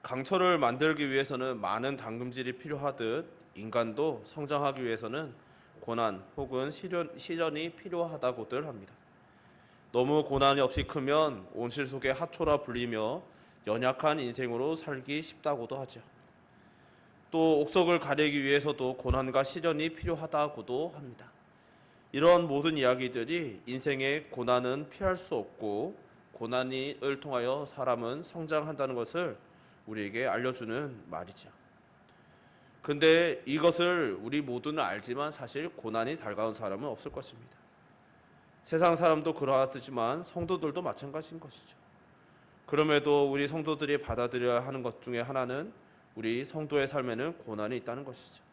강철을 만들기 위해서는 많은 당금질이 필요하듯 인간도 성장하기 위해서는 고난 혹은 시련이 필요하다고들 합니다. 너무 고난이 없이 크면 온실 속의 하초라 불리며 연약한 인생으로 살기 쉽다고도 하죠. 또 옥석을 가리기 위해서도 고난과 시련이 필요하다고도 합니다. 이런 모든 이야기들이 인생의 고난은 피할 수 없고 고난을 통하여 사람은 성장한다는 것을 우리에게 알려주는 말이죠. 근데 이것을 우리 모두는 알지만 사실 고난이 달가운 사람은 없을 것입니다. 세상 사람도 그러하지만 성도들도 마찬가지인 것이죠. 그럼에도 우리 성도들이 받아들여야 하는 것 중에 하나는 우리 성도의 삶에는 고난이 있다는 것이죠.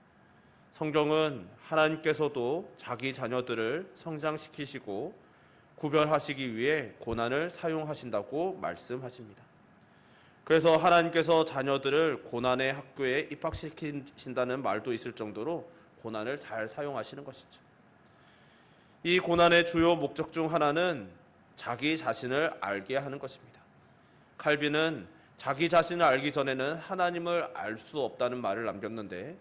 성경은 하나님께서도 자기 자녀들을 성장시키시고 구별하시기 위해 고난을 사용하신다고 말씀하십니다. 그래서 하나님께서 자녀들을 고난의 학교에 입학시키신다는 말도 있을 정도로 고난을 잘 사용하시는 것이죠. 이 고난의 주요 목적 중 하나는 자기 자신을 알게 하는 것입니다. 칼빈은 자기 자신을 알기 전에는 하나님을 알 수 없다는 말을 남겼는데,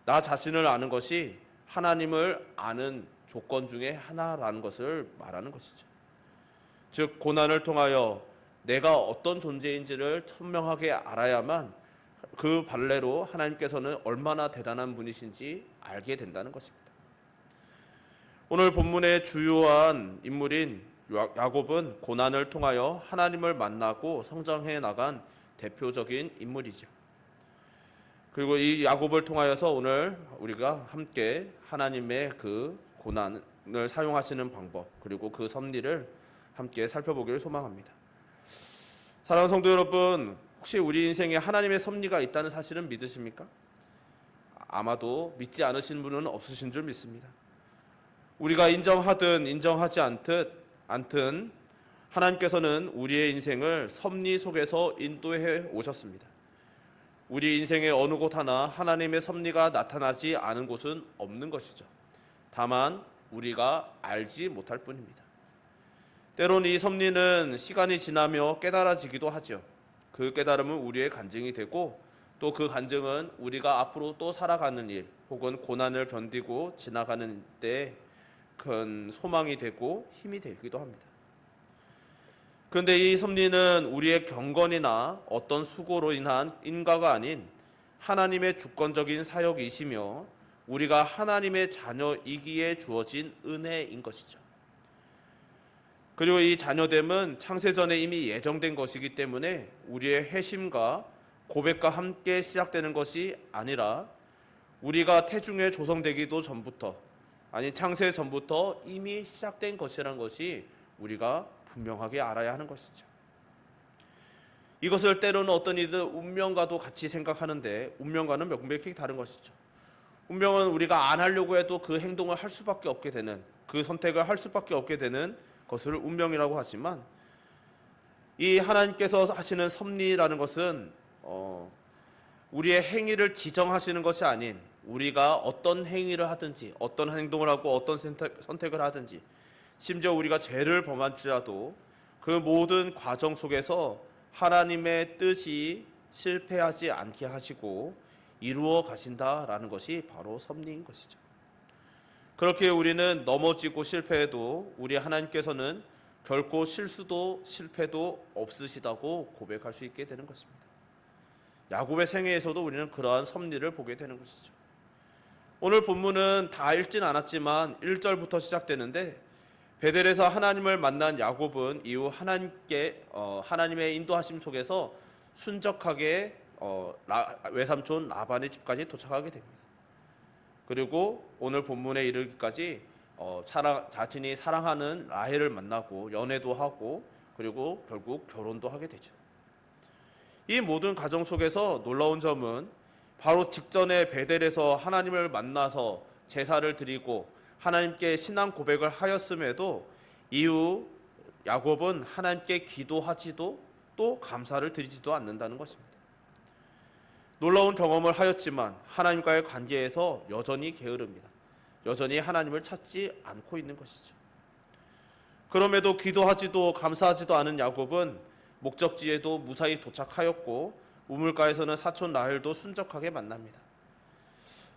나 자신을 아는 것이 하나님을 아는 조건 중에 하나라는 것을 말하는 것이죠. 즉 고난을 통하여 내가 어떤 존재인지를 선명하게 알아야만 그 발례로 하나님께서는 얼마나 대단한 분이신지 알게 된다는 것입니다. 오늘 본문의 주요한 인물인 야곱은 고난을 통하여 하나님을 만나고 성장해 나간 대표적인 인물이죠. 그리고 이 야곱을 통하여서 오늘 우리가 함께 하나님의 그 고난을 사용하시는 방법 그리고 그 섭리를 함께 살펴보기를 소망합니다. 사랑하는 성도 여러분, 혹시 우리 인생에 하나님의 섭리가 있다는 사실은 믿으십니까? 아마도 믿지 않으신 분은 없으신 줄 믿습니다. 우리가 인정하든 인정하지 않든 하나님께서는 우리의 인생을 섭리 속에서 인도해 오셨습니다. 우리 인생의 어느 곳 하나 하나님의 섭리가 나타나지 않은 곳은 없는 것이죠. 다만 우리가 알지 못할 뿐입니다. 때론 이 섭리는 시간이 지나며 깨달아지기도 하죠. 그 깨달음은 우리의 간증이 되고 또 그 간증은 우리가 앞으로 또 살아가는 일 혹은 고난을 견디고 지나가는 때 큰 소망이 되고 힘이 되기도 합니다. 그런데 이 섭리는 우리의 경건이나 어떤 수고로 인한 인과가 아닌 하나님의 주권적인 사역이시며 우리가 하나님의 자녀이기에 주어진 은혜인 것이죠. 그리고 이 자녀됨은 창세전에 이미 예정된 것이기 때문에 우리의 회심과 고백과 함께 시작되는 것이 아니라 우리가 태중에 조성되기도 전부터, 아니 창세 전부터 이미 시작된 것이라는 것이 우리가 분명하게 알아야 하는 것이죠. 이것을 때로는 어떤 이들은 운명과도 같이 생각하는데 운명과는 명백히 다른 것이죠. 운명은 우리가 안 하려고 해도 그 행동을 할 수밖에 없게 되는, 그 선택을 할 수밖에 없게 되는 것을 운명이라고 하지만, 이 하나님께서 하시는 섭리라는 것은 우리의 행위를 지정하시는 것이 아닌 우리가 어떤 행위를 하든지 어떤 행동을 하고 어떤 선택을 하든지 심지어 우리가 죄를 범할지라도 그 모든 과정 속에서 하나님의 뜻이 실패하지 않게 하시고 이루어 가신다라는 것이 바로 섭리인 것이죠. 그렇게 우리는 넘어지고 실패해도 우리 하나님께서는 결코 실수도 실패도 없으시다고 고백할 수 있게 되는 것입니다. 야곱의 생애에서도 우리는 그러한 섭리를 보게 되는 것이죠. 오늘 본문은 다 읽진 않았지만 1절부터 시작되는데, 베델에서 하나님을 만난 야곱은 이후 하나님의 인도하심 속에서 순적하게 외삼촌 라반의 집까지 도착하게 됩니다. 그리고 오늘 본문에 이르기까지 자신이 사랑하는 라헬을 만나고 연애도 하고 그리고 결국 결혼도 하게 되죠. 이 모든 과정 속에서 놀라운 점은 바로 직전에 베델에서 하나님을 만나서 제사를 드리고 하나님께 신앙 고백을 하였음에도 이후 야곱은 하나님께 기도하지도 또 감사를 드리지도 않는다는 것입니다. 놀라운 경험을 하였지만 하나님과의 관계에서 여전히 게으릅니다. 여전히 하나님을 찾지 않고 있는 것이죠. 그럼에도 기도하지도 감사하지도 않은 야곱은 목적지에도 무사히 도착하였고 우물가에서는 사촌 라헬도 순적하게 만납니다.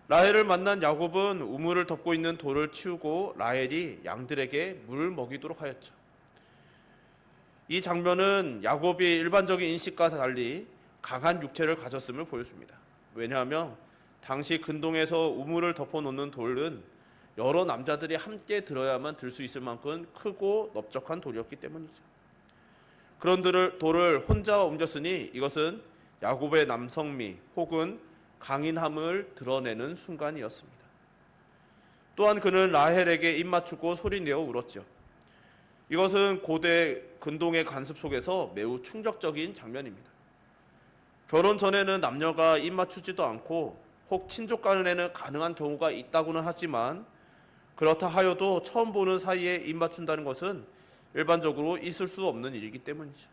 라헬을 만난 야곱은 우물을 덮고 있는 돌을 치우고 라헬이 양들에게 물을 먹이도록 하였죠. 이 장면은 야곱이 일반적인 인식과 달리 강한 육체를 가졌음을 보여줍니다. 왜냐하면 당시 근동에서 우물을 덮어놓는 돌은 여러 남자들이 함께 들어야만 들 수 있을 만큼 크고 넓적한 돌이었기 때문이죠. 그런 돌을 혼자 옮겼으니 이것은 야곱의 남성미 혹은 강인함을 드러내는 순간이었습니다. 또한 그는 라헬에게 입맞추고 소리내어 울었죠. 이것은 고대 근동의 관습 속에서 매우 충격적인 장면입니다. 결혼 전에는 남녀가 입맞추지도 않고 혹 친족 간에는 가능한 경우가 있다고는 하지만 그렇다 하여도 처음 보는 사이에 입맞춘다는 것은 일반적으로 있을 수 없는 일이기 때문이죠.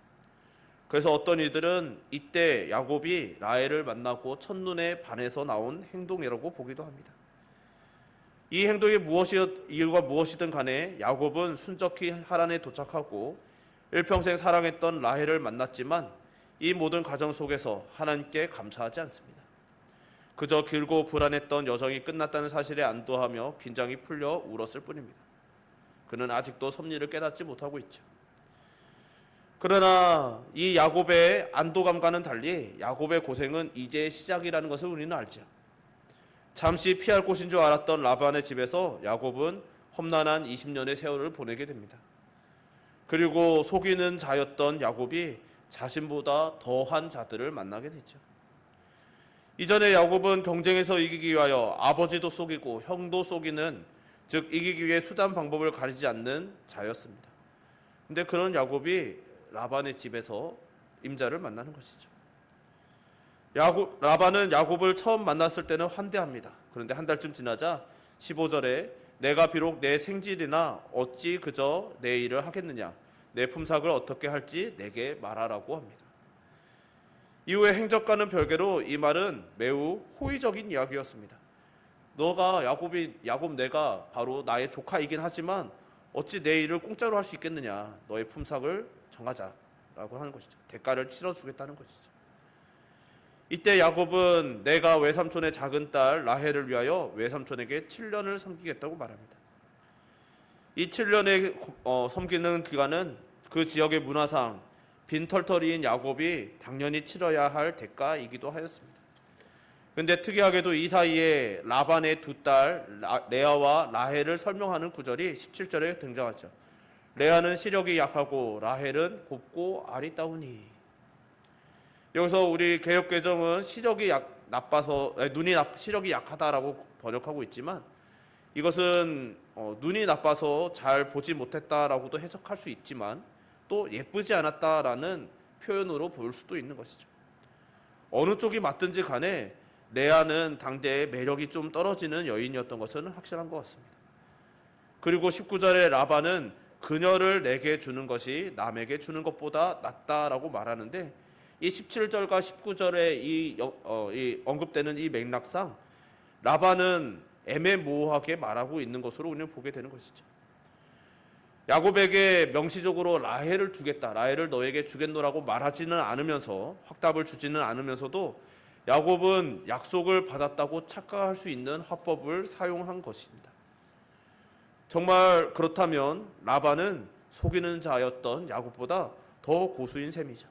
그래서 어떤 이들은 이때 야곱이 라헬을 만나고 첫눈에 반해서 나온 행동이라고 보기도 합니다. 이 행동이 이유가 무엇이든 간에 야곱은 순적히 하란에 도착하고 일평생 사랑했던 라헬을 만났지만 이 모든 과정 속에서 하나님께 감사하지 않습니다. 그저 길고 불안했던 여정이 끝났다는 사실에 안도하며 긴장이 풀려 울었을 뿐입니다. 그는 아직도 섭리를 깨닫지 못하고 있죠. 그러나 이 야곱의 안도감과는 달리 야곱의 고생은 이제 시작이라는 것을 우리는 알죠. 잠시 피할 곳인 줄 알았던 라반의 집에서 야곱은 험난한 20년의 세월을 보내게 됩니다. 그리고 속이는 자였던 야곱이 자신보다 더한 자들을 만나게 되죠. 이전에 야곱은 경쟁에서 이기기 위하여 아버지도 속이고 형도 속이는, 즉 이기기 위해 수단 방법을 가리지 않는 자였습니다. 근데 그런 야곱이 라반의 집에서 임자를 만나는 것이죠. 라반은 야곱을 처음 만났을 때는 환대합니다. 그런데 한 달쯤 지나자 15절에 내가 비록 내 생질이나 어찌 그저 내 일을 하겠느냐, 내 품삯을 어떻게 할지 내게 말하라고 합니다. 이후에 행적과는 별개로 이 말은 매우 호의적인 이야기였습니다. 야곱 내가 바로 나의 조카이긴 하지만 어찌 내 일을 공짜로 할 수 있겠느냐, 너의 품삯을 정하자라고 하는 것이죠. 대가를 치러주겠다는 것이죠. 이때 야곱은 내가 외삼촌의 작은 딸 라헬을 위하여 외삼촌에게 7년을 섬기겠다고 말합니다. 이 7년의 섬기는 기간은 그 지역의 문화상 빈털터리인 야곱이 당연히 치러야 할 대가이기도 하였습니다. 그런데 특이하게도 이 사이에 라반의 두 딸 레아와 라헬을 설명하는 구절이 17절에 등장하죠. 레아는 시력이 약하고 라헬은 곱고 아리따우니. 여기서 우리 개역개정은 시력이 약하다라고 번역하고 있지만 이것은 눈이 나빠서 잘 보지 못했다라고도 해석할 수 있지만 또 예쁘지 않았다라는 표현으로 볼 수도 있는 것이죠. 어느 쪽이 맞든지 간에 레아는 당대의 매력이 좀 떨어지는 여인이었던 것은 확실한 것 같습니다. 그리고 19절에 라반은 그녀를 내게 주는 것이 남에게 주는 것보다 낫다라고 말하는데 이 17절과 19절에 이 언급되는 이 맥락상 라반은 애매모호하게 말하고 있는 것으로 우리는 보게 되는 것이죠. 야곱에게 명시적으로 라헬을 주겠다, 라헬을 너에게 주겠노라고 말하지는 않으면서 확답을 주지는 않으면서도 야곱은 약속을 받았다고 착각할 수 있는 화법을 사용한 것입니다. 정말 그렇다면 라반은 속이는 자였던 야곱보다 더 고수인 셈이죠.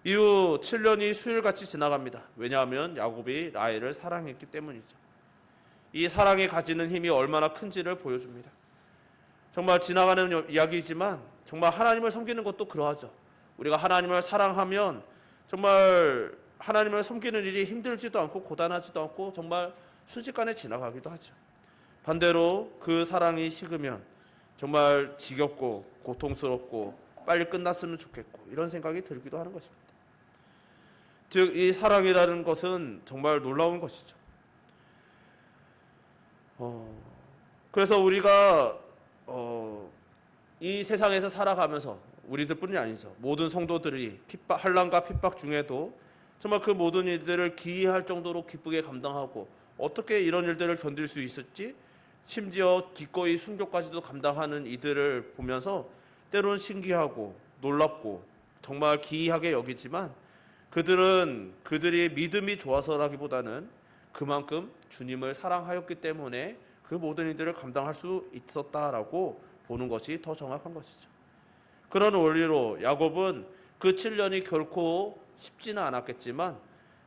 이후 7년이 수일같이 지나갑니다. 왜냐하면 야곱이 라헬을 사랑했기 때문이죠. 이 사랑이 가지는 힘이 얼마나 큰지를 보여줍니다. 정말 지나가는 이야기이지만 정말 하나님을 섬기는 것도 그러하죠. 우리가 하나님을 사랑하면 정말 하나님을 섬기는 일이 힘들지도 않고 고단하지도 않고 정말 순식간에 지나가기도 하죠. 반대로 그 사랑이 식으면 정말 지겹고 고통스럽고 빨리 끝났으면 좋겠고 이런 생각이 들기도 하는 것입니다. 즉 이 사랑이라는 것은 정말 놀라운 것이죠. 그래서 우리가 이 세상에서 살아가면서 우리들뿐이 아니죠. 모든 성도들이 환난과 핍박 중에도 정말 그 모든 일들을 기이할 정도로 기쁘게 감당하고 어떻게 이런 일들을 견딜 수 있었지? 심지어 기꺼이 순교까지도 감당하는 이들을 보면서 때로는 신기하고 놀랍고 정말 기이하게 여기지만 그들은 그들이 믿음이 좋아서라기보다는 그만큼 주님을 사랑하였기 때문에 그 모든 일들을 감당할 수 있었다라고 보는 것이 더 정확한 것이죠. 그런 원리로 야곱은 그 7년이 결코 쉽지는 않았겠지만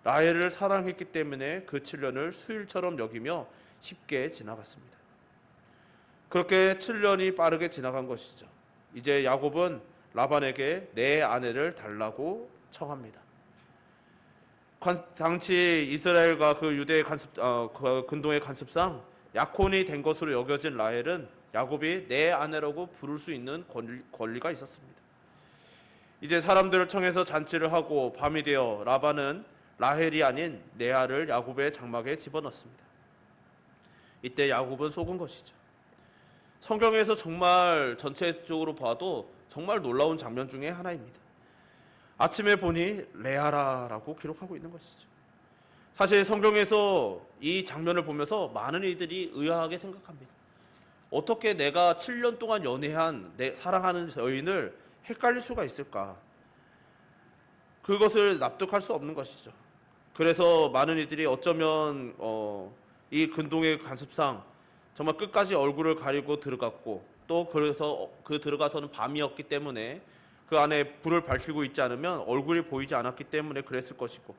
라헬을 사랑했기 때문에 그 7년을 수일처럼 여기며 쉽게 지나갔습니다. 그렇게 7년이 빠르게 지나간 것이죠. 이제 야곱은 라반에게 내 아내를 달라고 청합니다. 당시 이스라엘과 그 유대의 그 근동의 관습상 약혼이 된 것으로 여겨진 라헬은 야곱이 내 아내라고 부를 수 있는 권리가 있었습니다. 이제 사람들을 청해서 잔치를 하고 밤이 되어 라반은 라헬이 아닌 레아를 야곱의 장막에 집어넣습니다. 이때 야곱은 속은 것이죠. 성경에서 정말 전체적으로 봐도 정말 놀라운 장면 중에 하나입니다. 아침에 보니 레아라라고 기록하고 있는 것이죠. 사실 성경에서 이 장면을 보면서 많은 이들이 의아하게 생각합니다. 어떻게 내가 7년 동안 연애한 내 사랑하는 여인을 헷갈릴 수가 있을까? 그것을 납득할 수 없는 것이죠. 그래서 많은 이들이 어쩌면 이 근동의 관습상 정말 끝까지 얼굴을 가리고 들어갔고 또 그래서 그 들어가서는 밤이었기 때문에 그 안에 불을 밝히고 있지 않으면 얼굴이 보이지 않았기 때문에 그랬을 것이고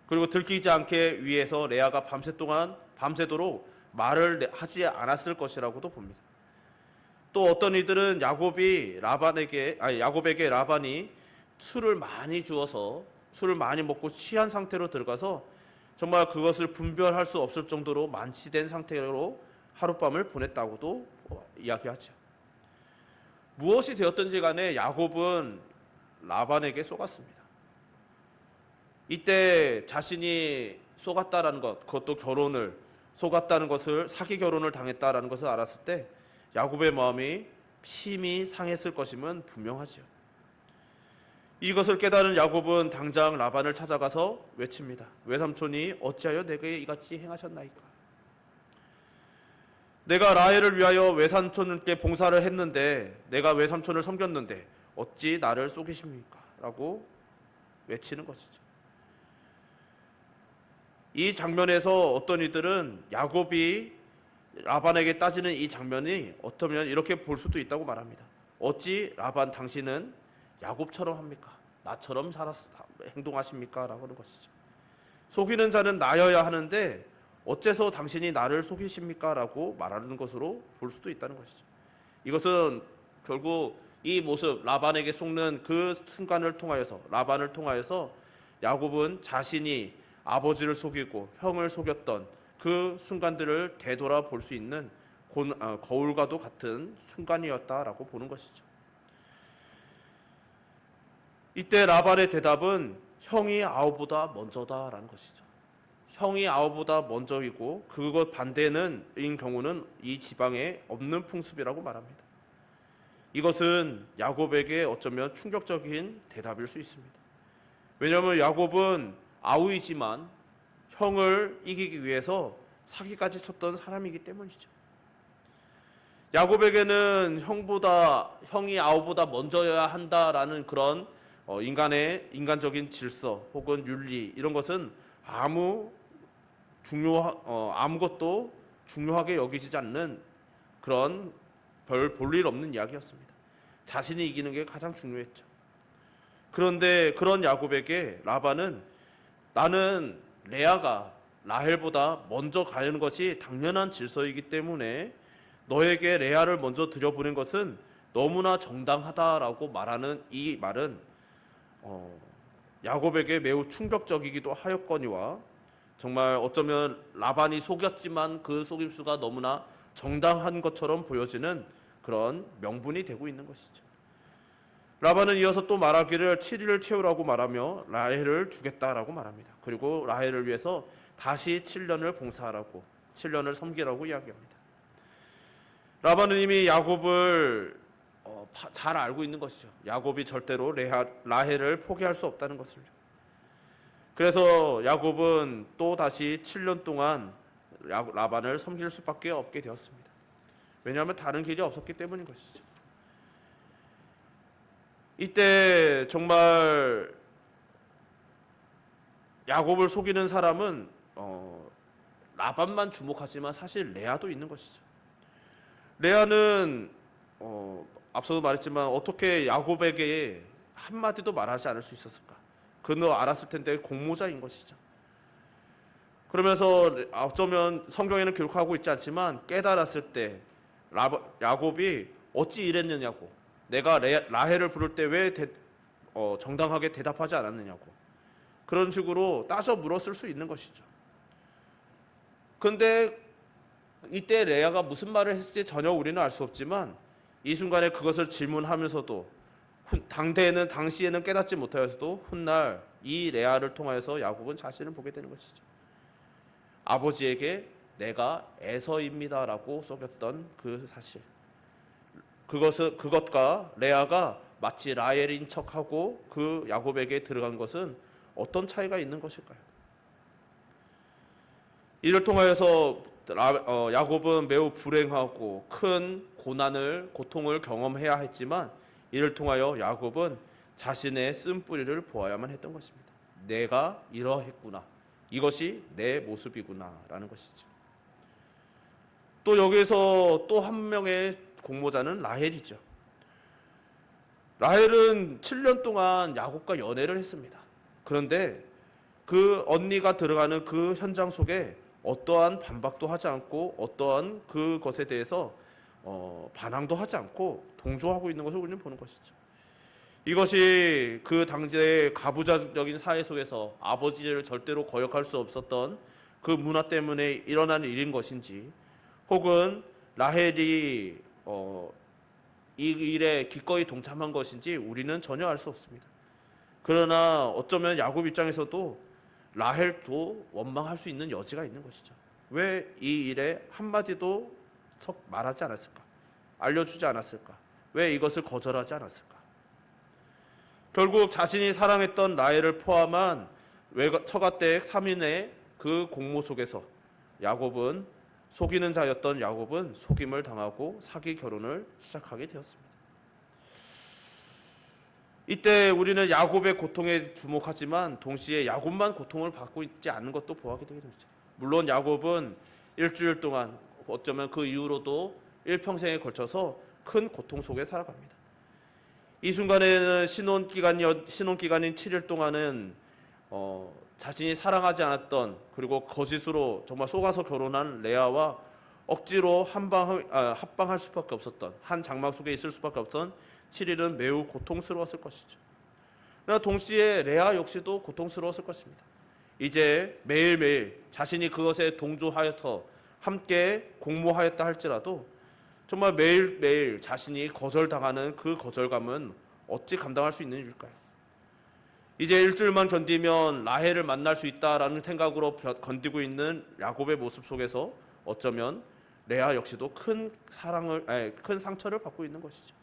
그리고 들키지 않게 위해서 레아가 밤새도록 말을 하지 않았을 것이라고도 봅니다. 또 어떤 이들은 야곱에게 라반이 술을 많이 주어서 술을 많이 먹고 취한 상태로 들어가서 정말 그것을 분별할 수 없을 정도로 만취된 상태로 하룻밤을 보냈다고도 이야기하죠. 무엇이 되었든지 간에 야곱은 라반에게 속았습니다. 이때 자신이 속았다라는 것, 그것도 결혼을 속았다는 것을 사기 결혼을 당했다라는 것을 알았을 때 야곱의 마음이 심히 상했을 것임은 분명하죠. 이것을 깨달은 야곱은 당장 라반을 찾아가서 외칩니다. 외삼촌이 어찌하여 내게 이같이 행하셨나이까? 내가 라헬을 위하여 외삼촌께 봉사를 했는데 내가 외삼촌을 섬겼는데 어찌 나를 속이십니까? 라고 외치는 것이죠. 이 장면에서 어떤 이들은 야곱이 라반에게 따지는 이 장면이 어쩌면 이렇게 볼 수도 있다고 말합니다. 어찌 라반 당신은 야곱처럼 합니까? 나처럼 행동하십니까? 라고 하는 것이죠. 속이는 자는 나여야 하는데 어째서 당신이 나를 속이십니까? 라고 말하는 것으로 볼 수도 있다는 것이죠. 이것은 결국 이 모습 라반에게 속는 그 순간을 통하여서 라반을 통하여서 야곱은 자신이 아버지를 속이고 형을 속였던 그 순간들을 되돌아볼 수 있는 거울과도 같은 순간이었다라고 보는 것이죠. 이때 라반의 대답은 형이 아우보다 먼저다라는 것이죠. 형이 아우보다 먼저이고 그것 반대는 인 경우는 이 지방에 없는 풍습이라고 말합니다. 이것은 야곱에게 어쩌면 충격적인 대답일 수 있습니다. 왜냐하면 야곱은 아우이지만 형을 이기기 위해서 사기까지 쳤던 사람이기 때문이죠. 야곱에게는 형이 아우보다 먼저여야 한다라는 그런 인간적인 질서 혹은 윤리 이런 것은 아무것도 중요하게 여기지 않는 그런 별 볼일 없는 이야기였습니다. 자신이 이기는 게 가장 중요했죠. 그런데 그런 야곱에게 라반은 나는 레아가 라헬보다 먼저 가는 것이 당연한 질서이기 때문에 너에게 레아를 먼저 들여보낸 것은 너무나 정당하다라고 말하는 이 말은 야곱에게 매우 충격적이기도 하였거니와 정말 어쩌면 라반이 속였지만 그 속임수가 너무나 정당한 것처럼 보여지는 그런 명분이 되고 있는 것이죠. 라반은 이어서 또 말하기를 7일을 채우라고 말하며 라헬을 주겠다라고 말합니다. 그리고 라헬을 위해서 다시 7년을 봉사하라고 7년을 섬기라고 이야기합니다. 라반은 이미 야곱을 잘 알고 있는 것이죠. 야곱이 절대로 라헬을 포기할 수 없다는 것을요. 그래서 야곱은 또 다시 7년 동안 라반을 섬길 수밖에 없게 되었습니다. 왜냐하면 다른 길이 없었기 때문인 것이죠. 이때 정말 야곱을 속이는 사람은 라반만 주목하지만 사실 레아도 있는 것이죠. 레아는 앞서도 말했지만 어떻게 야곱에게 한마디도 말하지 않을 수 있었을까? 그는 알았을 텐데 공모자인 것이죠. 그러면서 어쩌면 성경에는 기록하고 있지 않지만 깨달았을 때 야곱이 어찌 이랬느냐고, 내가 라헬을 부를 때 왜 정당하게 대답하지 않았느냐고, 그런 식으로 따져 물었을 수 있는 것이죠. 그런데 이때 레아가 무슨 말을 했을지 전혀 우리는 알 수 없지만 이 순간에 그것을 질문하면서도 당시에는 깨닫지 못하여서도 훗날 이 레아를 통하여서 야곱은 자신을 보게 되는 것이죠. 아버지에게 내가 에서입니다라고 속였던 그 사실, 그것과 레아가 마치 라헬인 척하고 그 야곱에게 들어간 것은 어떤 차이가 있는 것일까요? 이를 통하여서 야곱은 매우 불행하고 큰 고통을 경험해야 했지만 이를 통하여 야곱은 자신의 쓴뿌리를 보아야만 했던 것입니다. 내가 이러했구나, 이것이 내 모습이구나라는 것이죠. 또 여기에서 또 한 명의 공모자는 라헬이죠. 라헬은 7년 동안 야곱과 연애를 했습니다. 그런데 그 언니가 들어가는 그 현장 속에 어떠한 반박도 하지 않고 어떠한 그것에 대해서 반항도 하지 않고 동조하고 있는 것을 우리는 보는 것이죠. 이것이 그 당시의 가부장적인 사회 속에서 아버지를 절대로 거역할 수 없었던 그 문화 때문에 일어난 일인 것인지, 혹은 라헬이 이 일에 기꺼이 동참한 것인지 우리는 전혀 알 수 없습니다. 그러나 어쩌면 야곱 입장에서도 라헬도 원망할 수 있는 여지가 있는 것이죠. 왜 이 일에 한마디도 말하지 않았을까? 알려주지 않았을까? 왜 이것을 거절하지 않았을까? 결국 자신이 사랑했던 라헬을 포함한 처가댁 3인의 그 공모 속에서 속이는 자였던 야곱은 속임을 당하고 사기 결혼을 시작하게 되었습니다. 이때 우리는 야곱의 고통에 주목하지만 동시에 야곱만 고통을 받고 있지 않은 것도 보게 되죠. 물론 야곱은 일주일 동안, 어쩌면 그 이후로도 일평생에 걸쳐서 큰 고통 속에 살아갑니다. 이 순간에는 신혼기간인 7일 동안은 자신이 사랑하지 않았던, 그리고 거짓으로 정말 속아서 결혼한 레아와 억지로 합방할 수밖에 없었던, 한 장막 속에 있을 수밖에 없던 7일은 매우 고통스러웠을 것이죠. 그러나 동시에 레아 역시도 고통스러웠을 것입니다. 이제 매일매일 자신이 그것에 동조하여서 함께 공모하였다 할지라도 정말 매일매일 자신이 거절당하는 그 거절감은 어찌 감당할 수 있는 일일까요? 이제 일주일만 견디면 라헬을 만날 수 있다라는 생각으로 견디고 있는 야곱의 모습 속에서 어쩌면 레아 역시도 큰 상처를 받고 있는 것이죠.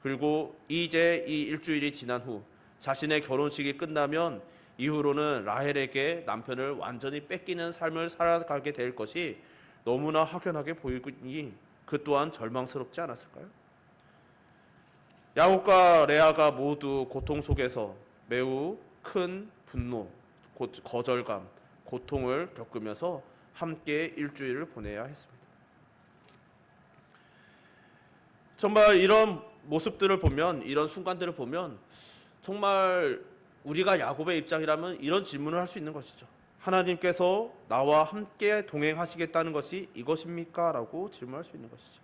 그리고 이제 이 일주일이 지난 후 자신의 결혼식이 끝나면 이후로는 라헬에게 남편을 완전히 뺏기는 삶을 살아가게 될 것이 너무나 확연하게 보이니 그 또한 절망스럽지 않았을까요? 야곱과 레아가 모두 고통 속에서 매우 큰 분노, 거절감, 고통을 겪으면서 함께 일주일을 보내야 했습니다. 정말 이런 모습들을 보면, 이런 순간들을 보면 정말 우리가 야곱의 입장이라면 이런 질문을 할 수 있는 것이죠. 하나님께서 나와 함께 동행하시겠다는 것이 이것입니까? 라고 질문할 수 있는 것이죠.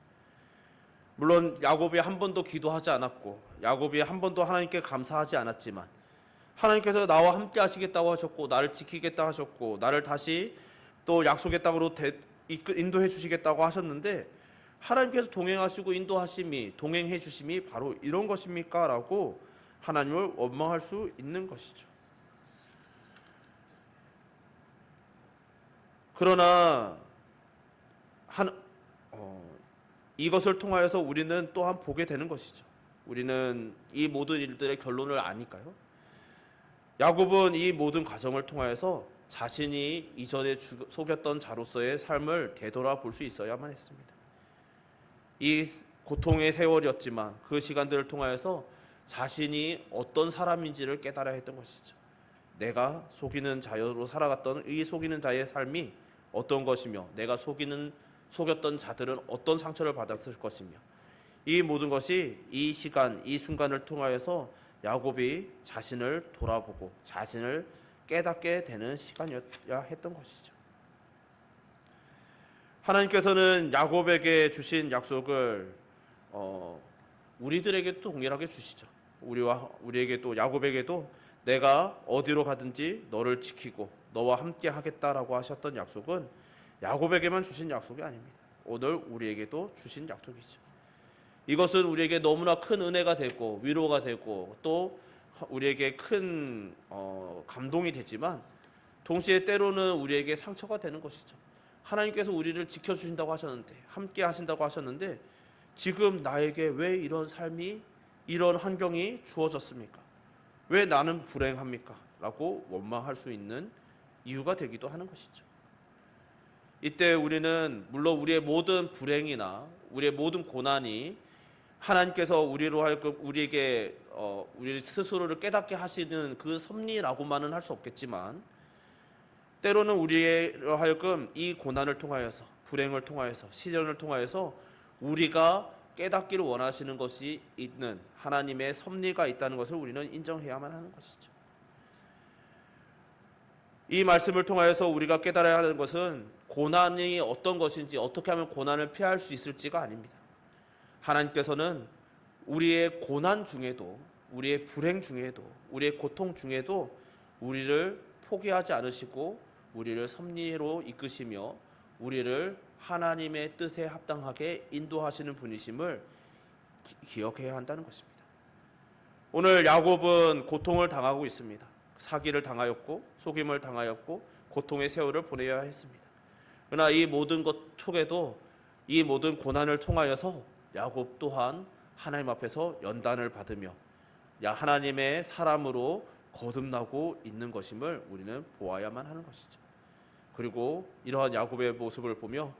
물론 야곱이 한 번도 기도하지 않았고 야곱이 한 번도 하나님께 감사하지 않았지만 하나님께서 나와 함께 하시겠다고 하셨고 나를 지키겠다 하셨고 나를 다시 또 약속의 땅으로 인도해 주시겠다고 하셨는데, 하나님께서 동행하시고 동행해 주심이 바로 이런 것입니까? 라고 하나님을 원망할 수 있는 것이죠. 그러나 이것을 통하여서 우리는 또한 보게 되는 것이죠. 우리는 이 모든 일들의 결론을 아니까요. 야곱은 이 모든 과정을 통하여서 자신이 이전에 속였던 자로서의 삶을 되돌아볼 수 있어야만 했습니다. 이 고통의 세월이었지만 그 시간들을 통하여서 자신이 어떤 사람인지를 깨달아야 했던 것이죠. 내가 속이는 자여로 살아갔던 이 속이는 자의 삶이 어떤 것이며 내가 속였던 자들은 어떤 상처를 받았을 것이며 이 모든 것이 이 시간, 이 순간을 통하여서 야곱이 자신을 돌아보고 자신을 깨닫게 되는 시간이어야 했던 것이죠. 하나님께서는 야곱에게 주신 약속을 우리들에게 또 동일하게 주시죠. 우리에게 또 야곱에게도 내가 어디로 가든지 너를 지키고 너와 함께 하겠다라고 하셨던 약속은 야곱에게만 주신 약속이 아닙니다. 오늘 우리에게도 주신 약속이죠. 이것은 우리에게 너무나 큰 은혜가 되고 위로가 되고 또 우리에게 큰 감동이 되지만 동시에 때로는 우리에게 상처가 되는 것이죠. 하나님께서 우리를 지켜주신다고 하셨는데 함께 하신다고 하셨는데 지금 나에게 왜 이런 삶이 이런 환경이 주어졌습니까? 왜 나는 불행합니까? 라고 원망할 수 있는 이유가 되기도 하는 것이죠. 이때 우리는 물론 우리의 모든 불행이나 우리의 모든 고난이 하나님께서 우리로 하여금 우리에게 우리 스스로를 깨닫게 하시는 그 섭리라고만은 할 수 없겠지만 때로는 우리로 하여금 이 고난을 통하여서 불행을 통하여서 시련을 통하여서 우리가 깨닫기를 원하시는 것이 있는 하나님의 섭리가 있다는 것을 우리는 인정해야만 하는 것이죠. 이 말씀을 통하여서 우리가 깨달아야 하는 것은 고난이 어떤 것인지 어떻게 하면 고난을 피할 수 있을지가 아닙니다. 하나님께서는 우리의 고난 중에도 우리의 불행 중에도 우리의 고통 중에도 우리를 포기하지 않으시고 우리를 섭리로 이끄시며 우리를 하나님의 뜻에 합당하게 인도하시는 분이심을 기억해야 한다는 것입니다. 오늘 야곱은 고통을 당하고 있습니다. 사기를 당하였고 속임을 당하였고 고통의 세월을 보내야 했습니다. 그러나 이 모든 것 속에도 이 모든 고난을 통하여서 야곱 또한 하나님 앞에서 연단을 받으며 하나님의 사람으로 거듭나고 있는 것임을 우리는 보아야만 하는 것이죠. 그리고 이러한 야곱의 모습을 보며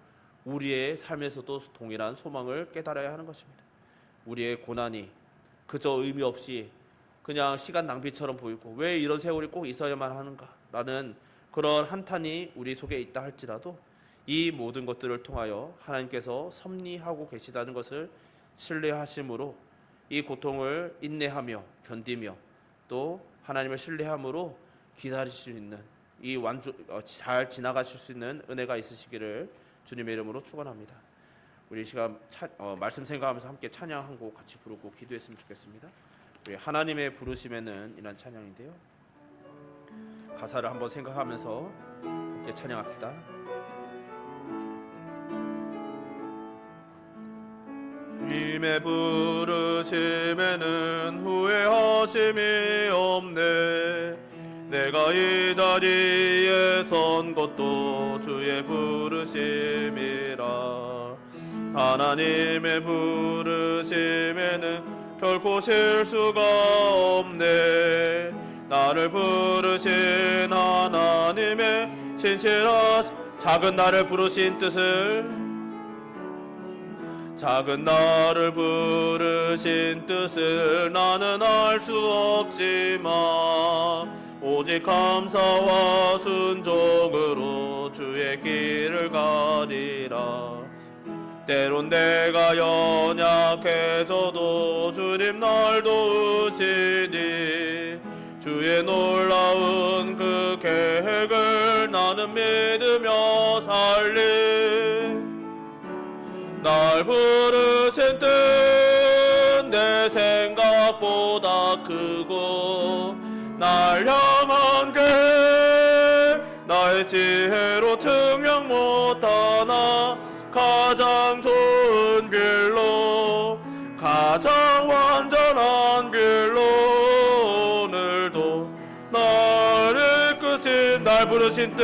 우리의 삶에서도 동일한 소망을 깨달아야 하는 것입니다. 우리의 고난이 그저 의미 없이 그냥 시간 낭비처럼 보이고 왜 이런 세월이 꼭 있어야만 하는가라는 그런 한탄이 우리 속에 있다 할지라도 이 모든 것들을 통하여 하나님께서 섭리하고 계시다는 것을 신뢰하심으로 이 고통을 인내하며 견디며 또 하나님을 신뢰함으로 기다릴 수 있는 잘 지나가실 수 있는 은혜가 있으시기를 주님의 이름으로 축원합니다. 우리 시간 말씀 생각하면서 함께 찬양 한 곡 같이 부르고 기도했으면 좋겠습니다. 우리 하나님의 부르심에는 이란 찬양인데요. 가사를 한번 생각하면서 함께 찬양합시다. 주님의 부르심에는 후회하심이 없네. 내가 이 자리에 선 것도 주의 부르심이라. 하나님의 부르심에는 결코 실수가 없네. 나를 부르신 하나님의 신실한 작은 나를 부르신 뜻을 작은 나를 부르신 뜻을 나는 알 수 없지만 오직 감사와 순종으로 주의 길을 가리라. 때론 내가 연약해져도 주님 날 도우시니 주의 놀라운 그 계획을 나는 믿으며 살리. 날 부르신 뜻 내 생각보다 크고 날 향한 계획 나의 지혜로 증명 못하나 가장 좋은 길로 가장 완전한 길로 오늘도 날 이끄신 날 부르신 뜻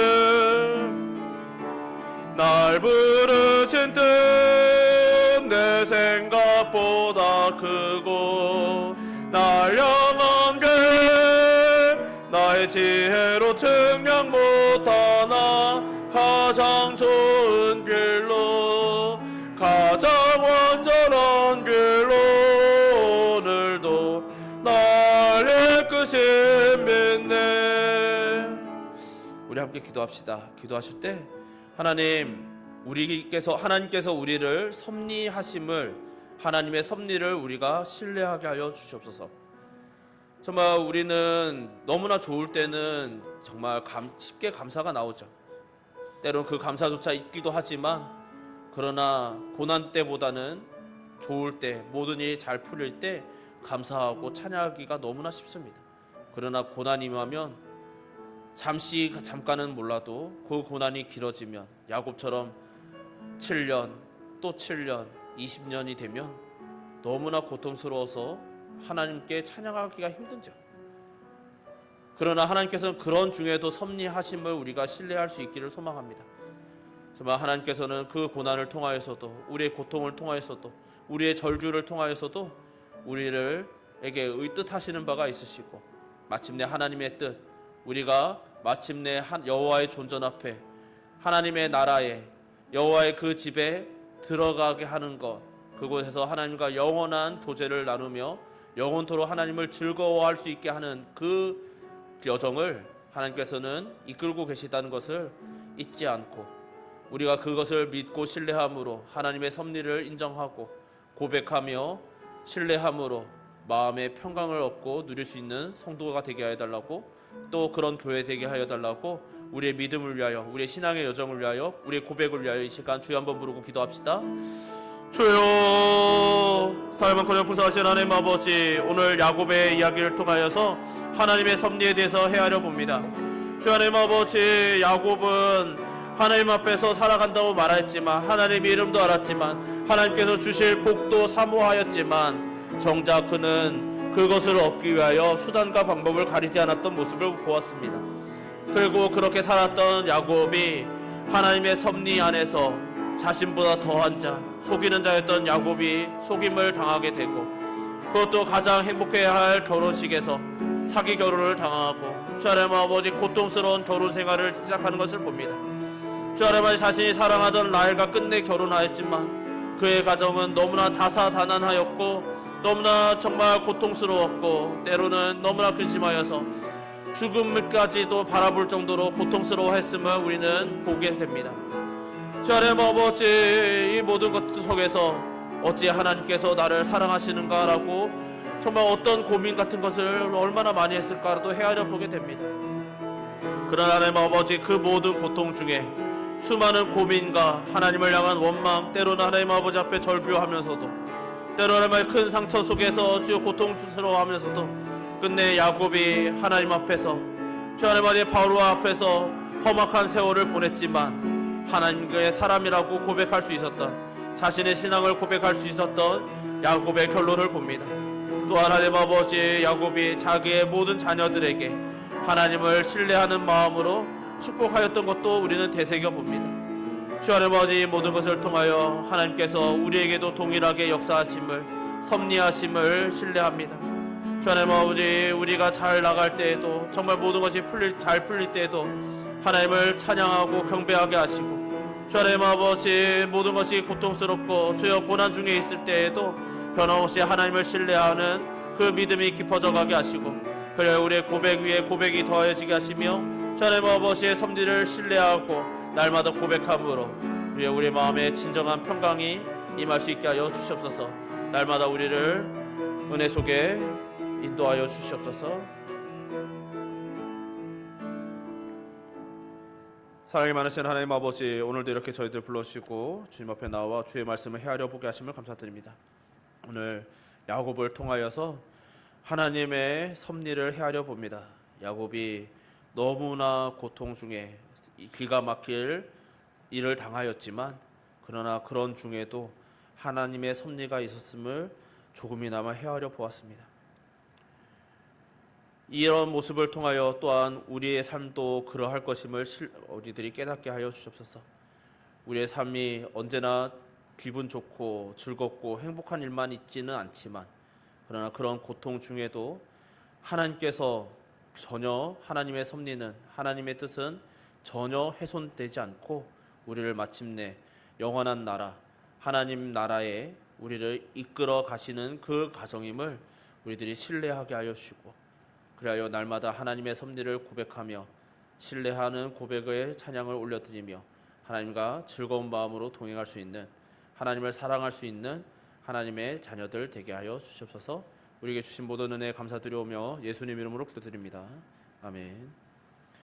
날 부르신 뜻 내 생각보다 크고 날 향한 계획 나의 지혜로 증명 못하나 가장 좋은 길로 가장 완전한 길로 오늘도 날 이끄신 믿네. 우리 함께 기도합시다. 기도하실 때 하나님께서 우리를 섭리하심을, 하나님의 섭리를 우리가 신뢰하게 하여 주시옵소서. 정말 우리는 너무나 좋을 때는 정말 쉽게 감사가 나오죠. 때론 그 감사조차 있기도 하지만, 그러나 고난 때보다는 좋을 때, 모든 일이 잘 풀릴 때 감사하고 찬양하기가 너무나 쉽습니다. 그러나 고난이 임하면 잠깐은 몰라도 그 고난이 길어지면, 야곱처럼 7년 또 7년 20년이 되면 너무나 고통스러워서 하나님께 찬양하기가 힘든죠. 그러나 하나님께서는 그런 중에도 섭리하심을 우리가 신뢰할 수 있기를 소망합니다. 정말 하나님께서는 그 고난을 통하여서도, 우리의 고통을 통하여서도, 우리의 절규를 통하여서도 우리에게 의뜻하시는 바가 있으시고, 마침내 하나님의 뜻, 우리가 마침내 여호와의 존전 앞에, 하나님의 나라에, 여호와의 그 집에 들어가게 하는 것, 그곳에서 하나님과 영원한 교제를 나누며 영원토록 하나님을 즐거워할 수 있게 하는 그 여정을 하나님께서는 이끌고 계시다는 것을 잊지 않고, 우리가 그것을 믿고 신뢰함으로 하나님의 섭리를 인정하고 고백하며 신뢰함으로 마음의 평강을 얻고 누릴 수 있는 성도가 되게 하여 달라고, 또 그런 교회 되게 하여 달라고, 우리의 믿음을 위하여, 우리의 신앙의 여정을 위하여, 우리의 고백을 위하여 이 시간 주여 한번 부르고 기도합시다. 주여, 사랑만커녕 풍성하신 하나님 아버지, 오늘 야곱의 이야기를 통하여서 하나님의 섭리에 대해서 헤아려 봅니다. 주 하나님 아버지, 야곱은 하나님 앞에서 살아간다고 말했지만, 하나님 이름도 알았지만, 하나님께서 주실 복도 사모하였지만, 정작 그는 그것을 얻기 위하여 수단과 방법을 가리지 않았던 모습을 보았습니다. 그리고 그렇게 살았던 야곱이 하나님의 섭리 안에서 자신보다 더한 자, 속이는 자였던 야곱이 속임을 당하게 되고, 그것도 가장 행복해야 할 결혼식에서 사기 결혼을 당하고, 주 하나님 아버지 고통스러운 결혼 생활을 시작하는 것을 봅니다. 주 하나님 아버지, 자신이 사랑하던 라헬과 끝내 결혼하였지만 그의 가정은 너무나 다사다난하였고, 너무나 정말 고통스러웠고, 때로는 너무나 근심하여서 죽음까지도 바라볼 정도로 고통스러워했음을 우리는 보게 됩니다. 주 하나님 아버지, 이 모든 것들 속에서 어찌 하나님께서 나를 사랑하시는가라고 정말 어떤 고민 같은 것을 얼마나 많이 했을까라도 헤아려 보게 됩니다. 그러나 하나님 아버지, 그 모든 고통 중에 수많은 고민과 하나님을 향한 원망, 때로는 하나님 아버지 앞에 절규하면서도, 때로는 큰 상처 속에서 주여 고통스러워하면서도, 끝내 야곱이 하나님 앞에서, 주 하나님 아버지 바로 앞에서 험악한 세월을 보냈지만 하나님의 사람이라고 고백할 수 있었던, 자신의 신앙을 고백할 수 있었던 야곱의 결론을 봅니다. 또 하나님 아버지, 야곱이 자기의 모든 자녀들에게 하나님을 신뢰하는 마음으로 축복하였던 것도 우리는 되새겨 봅니다. 주 하나님 아버지, 모든 것을 통하여 하나님께서 우리에게도 동일하게 역사하심을, 섭리하심을 신뢰합니다. 주 하나님 아버지, 우리가 잘 나갈 때에도, 정말 모든 것이 잘 풀릴 때에도 하나님을 찬양하고 경배하게 하시고, 주 하나님 아버지, 모든 것이 고통스럽고 주여 고난 중에 있을 때에도 변함없이 하나님을 신뢰하는 그 믿음이 깊어져 가게 하시고, 그래 우리의 고백 위에 고백이 더해지게 하시며, 주 하나님 아버지의 섭리를 신뢰하고 날마다 고백함으로 우리의 마음에 진정한 평강이 임할 수 있게 하여 주시옵소서. 날마다 우리를 은혜 속에 인도하여 주시옵소서. 사랑이 많으신 하나님 아버지, 오늘도 이렇게 저희들 불러주시고 주님 앞에 나와 주의 말씀을 헤아려 보게 하심을 감사드립니다. 오늘 야곱을 통하여서 하나님의 섭리를 헤아려 봅니다. 야곱이 너무나 고통 중에 기가 막힐 일을 당하였지만, 그러나 그런 중에도 하나님의 섭리가 있었음을 조금이나마 헤아려 보았습니다. 이런 모습을 통하여 또한 우리의 삶도 그러할 것임을 우리들이 깨닫게 하여 주옵소서. 우리의 삶이 언제나 기분 좋고 즐겁고 행복한 일만 있지는 않지만, 그러나 그런 고통 중에도 하나님께서 전혀, 하나님의 섭리는, 하나님의 뜻은 전혀 훼손되지 않고 우리를 마침내 영원한 나라, 하나님 나라에 우리를 이끌어 가시는 그 가정임을 우리들이 신뢰하게 하여 주시고, 그리하여 날마다 하나님의 섭리를 고백하며 신뢰하는 고백의 찬양을 올려드리며 하나님과 즐거운 마음으로 동행할 수 있는, 하나님을 사랑할 수 있는 하나님의 자녀들 되게 하여 주시옵소서. 우리에게 주신 모든 은혜 감사드리오며 예수님 이름으로 기도드립니다. 아멘.